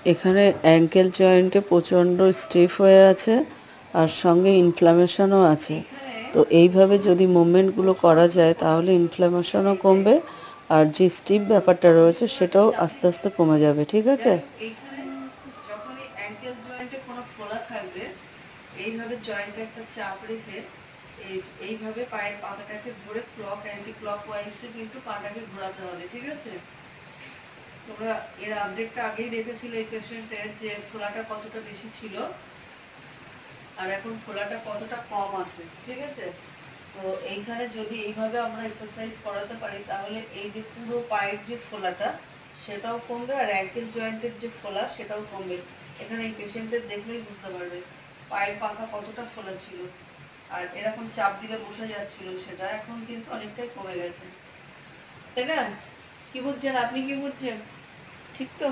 এখানে অ্যাঙ্কেল জয়েন্টে প্রচণ্ড স্টিফ হয়ে আছে আর সঙ্গে ইনফ্ল্যামেশনও আছে। তো এইভাবে যদি মুভমেন্টগুলো করা যায় তাহলে ইনফ্ল্যামেশনও কমবে আর যে স্টিফ ব্যাপারটা রয়েছে সেটাও আস্তে আস্তে কমে যাবে। ঠিক আছে? এইখানে যখনই অ্যাঙ্কেল জয়েন্টে কোনো ফোলা থাকবে এইভাবে জয়েন্টে একটা চাপ রেখে এইভাবে পায়ের পাতাটাকে ধরে অ্যান্টি ক্লক ওয়াইজে কিন্তু পাটাকে ঘোরাতে হবে। ঠিক আছে? তোমরা এর আপডেটটা আগেই দেখেছিলে এই পেশেন্টের যে ফোলাটা কতটা বেশি ছিল আর এখন ফোলাটা কতটা কম আছে। ঠিক আছে? তো এইখানে যদি এইভাবে আমরা এক্সারসাইজ করাতে পারি তাহলে এই যে পুরো পায়ের যে ফোলাটা সেটাও কমবে আর অ্যাঙ্কেল জয়েন্টের যে ফোলা সেটাও কমবে। এখানে এই পেশেন্টের দেখলেই বুঝতে পারবে পায়ের পাতা কতটা ফোলা ছিল আর এরকম চাপ দিলে বসে যাচ্ছিল, সেটা এখন কিন্তু অনেকটাই কমে গেছে। তাই না? কি বুঝছেন? আপনি কি বুঝছেন? ঠিক তো?